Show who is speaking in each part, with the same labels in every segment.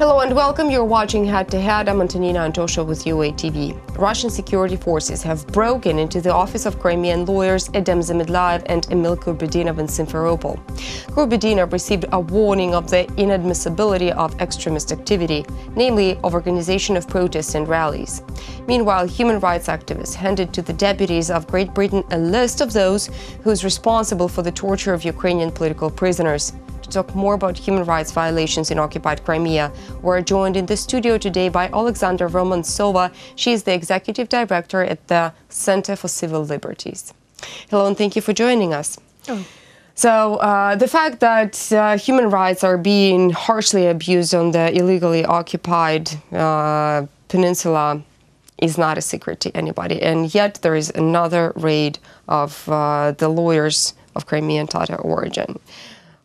Speaker 1: Hello and welcome. You're watching Head to Head. I'm Antonina Antosha with UATV. Russian security forces have broken into the office of Crimean lawyers Edem Semedliayev and Emil Kurbedinov in Simferopol. Kurbedinov received a warning of the inadmissibility of extremist activity, namely of organization of protests and rallies. Meanwhile, human rights activists handed to the deputies of Great Britain a list of those who is responsible for the torture of Ukrainian political prisoners. To talk more about human rights violations in occupied Crimea, we're joined in the studio today by Oleksandra Romantsova. She is the executive director at the Center for Civil Liberties. Hello, and thank you for joining us.
Speaker 2: Oh.
Speaker 1: So, the fact that human rights are being harshly abused on the illegally occupied peninsula is not a secret to anybody, and yet there is another raid of the lawyers of Crimean Tatar origin.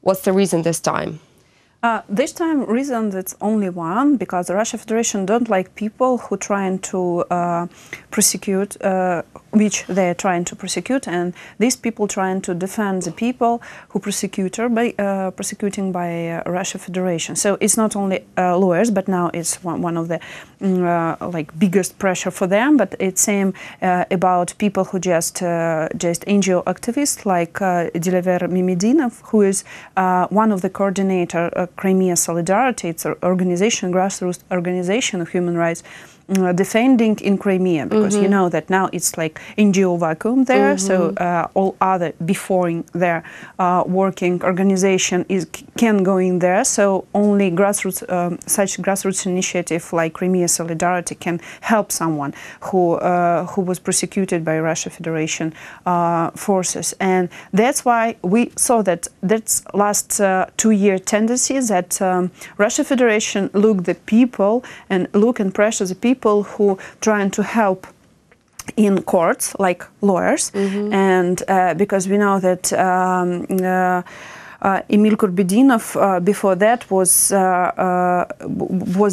Speaker 1: What's the reason this time?
Speaker 2: This time, reason that's only one, because the Russian Federation don't like people who trying to prosecute, which they're trying to prosecute, and these people trying to defend the people who prosecuting by Russian Federation. So it's not only lawyers, but now it's one of the biggest pressure for them. But it's same about people who just NGO activists like Emil, who is one of the coordinator. Crimea Solidarity, it's an organization, grassroots organization of human rights defending in Crimea, because you know that now it's like NGO vacuum there, so all other before their working organization can go in there, so only grassroots, such grassroots initiative like Crimea Solidarity can help someone who was prosecuted by Russian Federation forces, and that's why we saw that that's last 2-year tendency that Russian Federation look the people and look and pressure the people who trying to help in courts, like lawyers, and because we know that Emil Kurbedinov before that was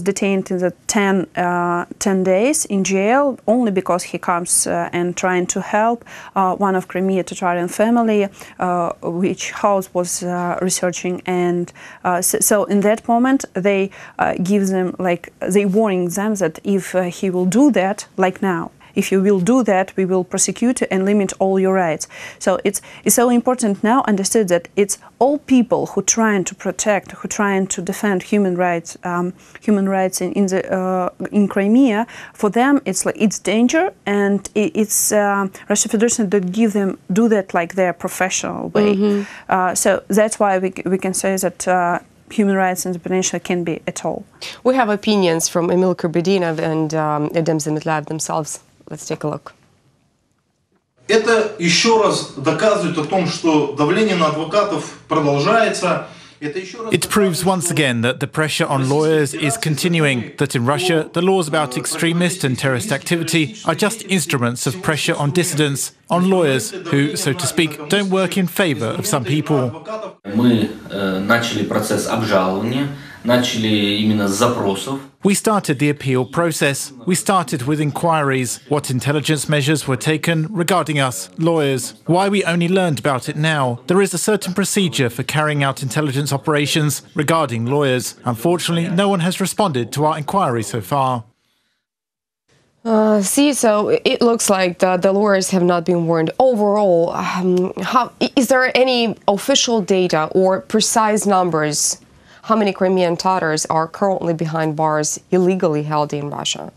Speaker 2: detained in the 10 days in jail only because he comes and trying to help one of Crimea Tatarian family, which house was researching, and so in that moment they give them, like, they warning them that if he will do that, like now, if you will do that, we will prosecute and limit all your rights. So it's so important now understood that it's all people who trying to protect, who trying to defend human rights in Crimea. For them, it's like it's danger, and it's Russian Federation that do that like their professional way. So that's why we can say that. Human rights in the peninsula can be at all.
Speaker 1: We have opinions from Emil Kurbedinov and Edem Semedliayev themselves. Let's take a look.
Speaker 3: Это еще раз доказывает о том, что давление на адвокатов продолжается.
Speaker 4: It proves once again that the pressure on lawyers is continuing, that in Russia the laws about extremist and terrorist activity are just instruments of pressure on dissidents, on lawyers who, so to speak, don't work in favor of some people.
Speaker 5: Мы начали процесс обжалования, начали именно с запросов.
Speaker 4: We started the appeal process. We started with inquiries, what intelligence measures were taken regarding us, lawyers, why we only learned about it now. There is a certain procedure for carrying out intelligence operations regarding lawyers. Unfortunately, no one has responded to our inquiry so far.
Speaker 1: So it looks like the lawyers have not been warned. Overall, is there any official data or precise numbers? How many Crimean Tatars are currently behind bars illegally held in Russia?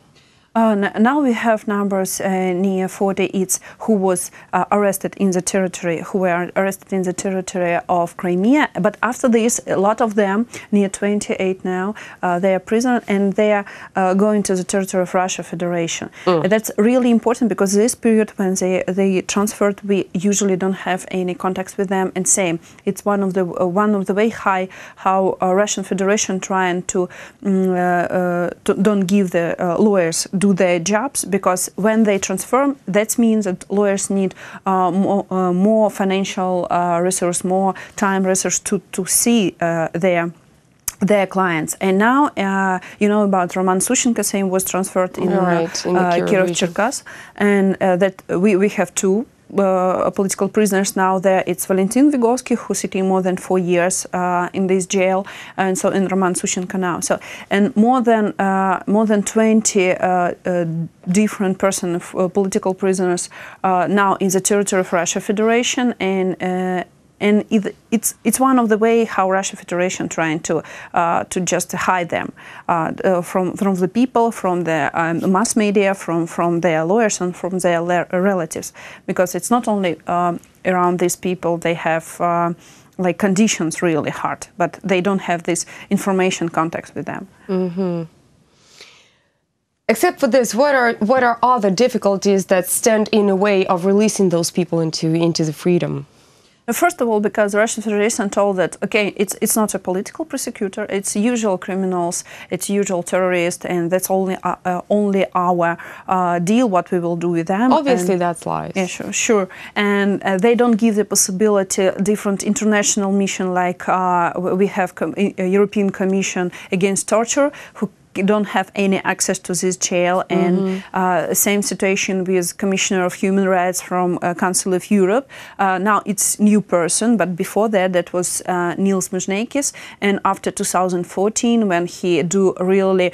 Speaker 2: Now we have numbers near 40. It's who was arrested in the territory, who were arrested in the territory of Crimea. But after this, a lot of them, near 28 now, they are prisoners and they are going to the territory of Russia Federation. That's really important because this period when they transferred, we usually don't have any contacts with them. And same, it's one of the way high how Russian Federation trying to don't give the lawyers do their jobs, because when they transform, that means that lawyers need more financial resource, more time resource to see their clients. And now, you know about Roman Sushenko, same was transferred in Kirov-Cherkassk, and that we have two political prisoners now there. It's Valentin Vygotsky, who's sitting more than 4 years in this jail, and so in Roman Sushenko now. So, and more than 20 different political prisoners now in the territory of Russia Federation, and it's one of the way how Russia Federation trying to just hide them from the people, from the mass media, from their lawyers and from their relatives, because it's not only around these people. They have like conditions really hard, but they don't have this information context with them.
Speaker 1: Mm-hmm. Except for this, what are other difficulties that stand in the way of releasing those people into the freedom?
Speaker 2: First of all, because the Russian Federation told that, okay, it's not a political prosecutor, it's usual criminals, it's usual terrorists, and that's only our deal, what we will do with them.
Speaker 1: Obviously, that's lies.
Speaker 2: Yeah, sure. And they don't give the possibility different international mission, like we have European Commission Against Torture, who don't have any access to this jail, and same situation with Commissioner of Human Rights from Council of Europe. Now it's new person, but before that was Nils Muzhnekis, and after 2014, when he do really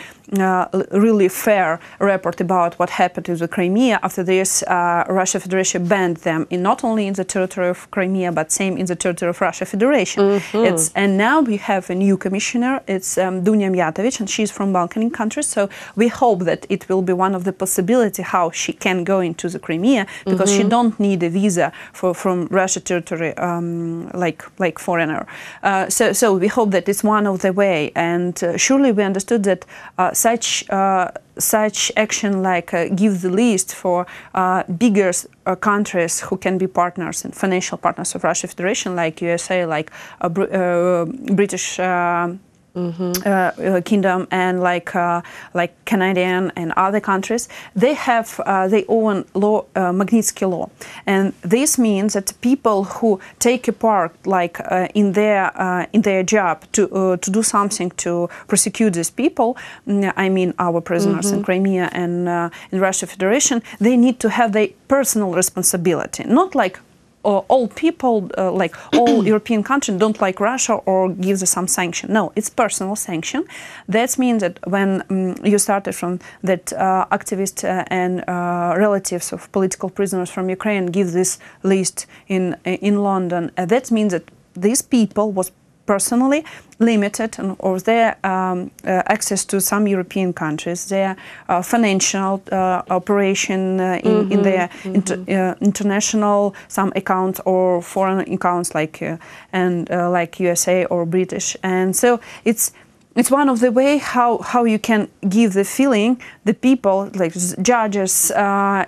Speaker 2: fair report about what happened with the Crimea, after this Russia Federation banned them not only in the territory of Crimea, but same in the territory of Russia Federation. And now we have a new commissioner, it's Dunya Mijatovic, and she's from Balkan countries, so we hope that it will be one of the possibility how she can go into the Crimea, because she don't need a visa from Russia territory like foreigner. So we hope that it's one of the way, and surely we understood that such action like give the list for bigger countries who can be partners and financial partners of Russia Federation, like USA, like British Kingdom, and like Canadian and other countries, they have their own law, Magnitsky law, and this means that people who take a part, like in their job to do something to prosecute these people, I mean our prisoners in Crimea and in Russia Federation, they need to have their personal responsibility, not like all people, like all European countries don't like Russia or give them some sanction. No, it's personal sanction. That means that when you started from that activists and relatives of political prisoners from Ukraine give this list in London, that means that these people was personally limited, or their access to some European countries, their financial operation in their international some accounts or foreign accounts like like USA or British, and so it's one of the way how you can give the feeling the people, like judges,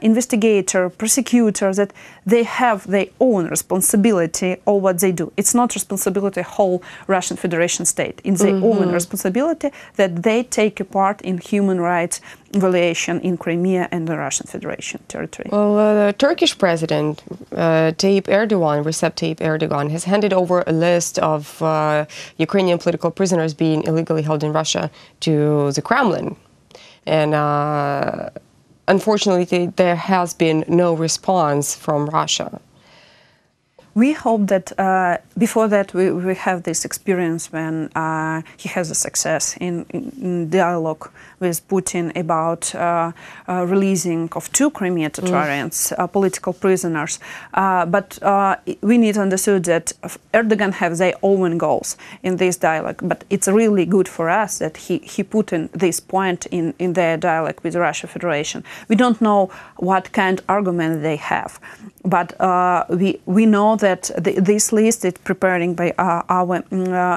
Speaker 2: investigator, prosecutors, that they have their own responsibility of what they do. It's not responsibility whole Russian Federation state. It's their own responsibility that they take a part in human rights violation in Crimea and the Russian Federation territory.
Speaker 1: Well, the Turkish president, Recep Tayyip Erdogan, has handed over a list of Ukrainian political prisoners being illegally held in Russia to the Kremlin. And unfortunately, there has been no response from Russia.
Speaker 2: We hope that before that we have this experience when he has a success in dialogue with Putin about releasing of 2 Crimean Tatarians, political prisoners. But we need to understand that Erdogan has their own goals in this dialogue. But it's really good for us that he put in this point in their dialogue with the Russia Federation. We don't know what kind of argument they have, but we know that this list is preparing by our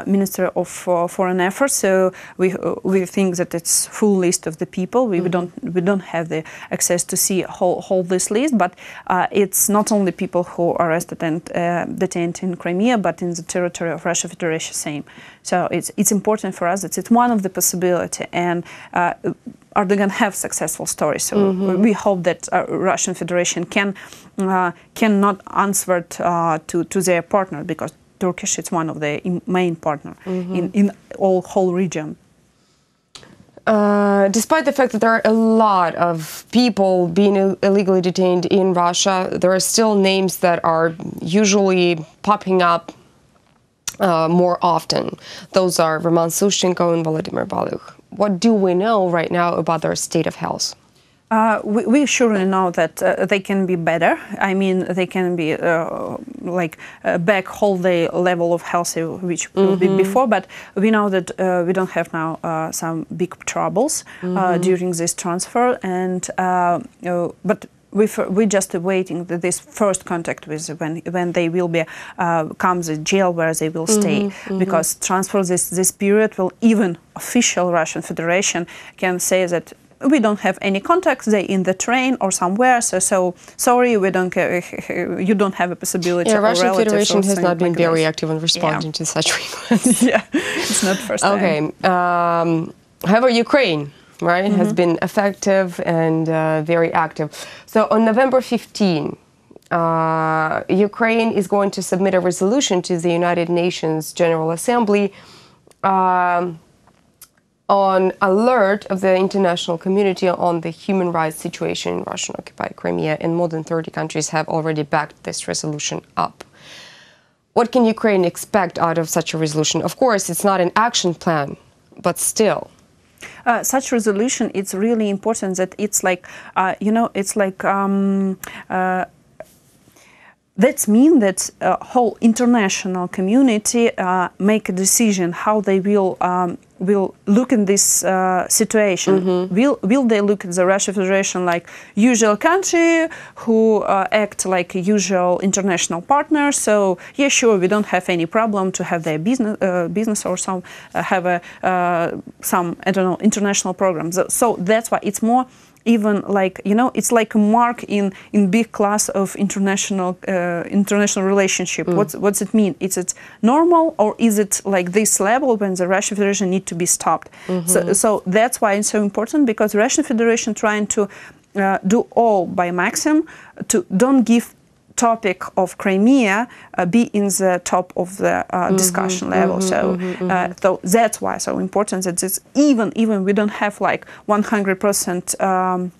Speaker 2: Minister of Foreign Affairs. So we think that it's full list of the people. We don't have the access to see whole this list, but it's not only people who are arrested and detained in Crimea, but in the territory of Russia Federation same. So it's important for us that it's one of the possibility, and Erdogan have successful stories. So we hope that Russian Federation cannot answer to their partner, because Turkish is one of the main partner in whole region.
Speaker 1: Despite the fact that there are a lot of people being illegally detained in Russia, there are still names that are usually popping up more often. Those are Roman Sushchenko and Volodymyr Balykh. What do we know right now about their state of health?
Speaker 2: We surely know that they can be better. I mean, they can be back holiday level of health, which will be before. But we know that we don't have now some big troubles during this transfer, and but we're just awaiting this first contact with when they will be come to jail where they will stay, because transfer this period will even official Russian Federation can say that we don't have any contacts. They in the train or somewhere. So sorry, we don't. You don't have a possibility.
Speaker 1: Yeah, Russian Federation has not been very active in responding to such requests.
Speaker 2: Yeah, it's not first time.
Speaker 1: Okay. However, Ukraine, right, has been effective and very active. So on November 15, Ukraine is going to submit a resolution to the United Nations General Assembly on alert of the international community on the human rights situation in Russian-occupied Crimea, and more than 30 countries have already backed this resolution up. What can Ukraine expect out of such a resolution? Of course, it's not an action plan, but still.
Speaker 2: Such resolution, it's really important that it's like, it's like that means that whole international community make a decision how they will look in this situation. Will they look at the Russian Federation like usual country who act like a usual international partner? So yeah, sure, we don't have any problem to have their business or some have some I don't know international programs. So that's why it's more. Even like it's like a mark in big class of international relationship. What's it mean? Is it normal, or is it like this level when the Russian Federation need to be stopped? So that's why it's so important, because Russian Federation trying to do all by maximum to don't give topic of Crimea be in the top of the discussion level. So that's why so important that it's even we don't have like 100%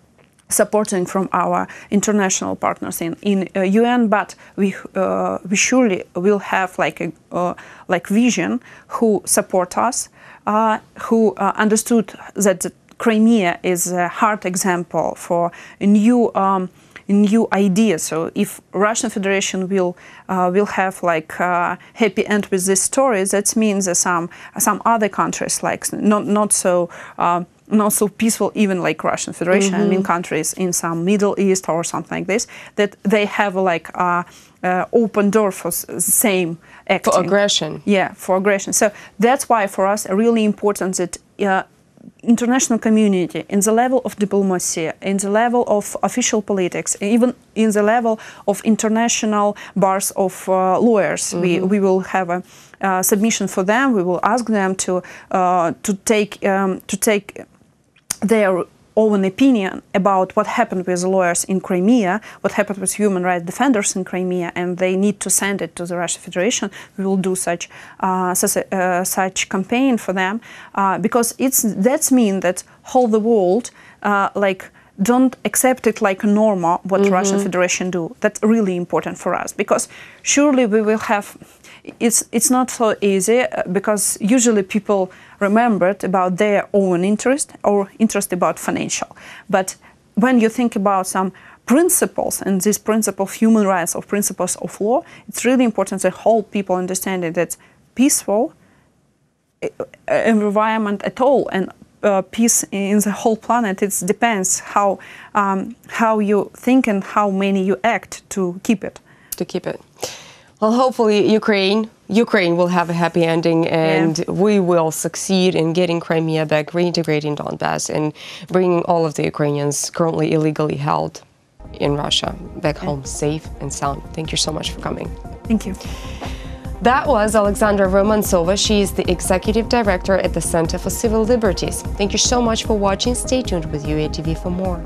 Speaker 2: supporting from our international partners in UN, but we surely will have like a vision who support us, who understood that Crimea is a hard example for a new ideas. So if Russian Federation will have like happy end with this story, that means that some other countries like not so peaceful, even like Russian Federation. I mean countries in some Middle East or something like this, that they have like open door for same acting.
Speaker 1: For aggression.
Speaker 2: Yeah, for aggression. So that's why for us really important that international community, in the level of diplomacy, in the level of official politics, even in the level of international bars of lawyers, we will have a submission for them. We will ask them to take their own opinion about what happened with lawyers in Crimea, what happened with human rights defenders in Crimea, and they need to send it to the Russian Federation. We will do such campaign for them, because that means that whole the world like don't accept it like a normal what Russian Federation do. That's really important for us, because surely we will have. It's not so easy, because usually people remembered about their own interest or interest about financial. But when you think about some principles, and this principle of human rights or principles of law, it's really important that whole people understand that peaceful environment at all and peace in the whole planet, it depends how you think and how many you act to keep it.
Speaker 1: Well, hopefully Ukraine will have a happy ending, and we will succeed in getting Crimea back, reintegrating Donbass, and bringing all of the Ukrainians currently illegally held in Russia back home safe and sound. Thank you so much for coming.
Speaker 2: Thank you.
Speaker 1: That was Oleksandra Romantsova. She is the Executive Director at the Center for Civil Liberties. Thank you so much for watching. Stay tuned with UATV for more.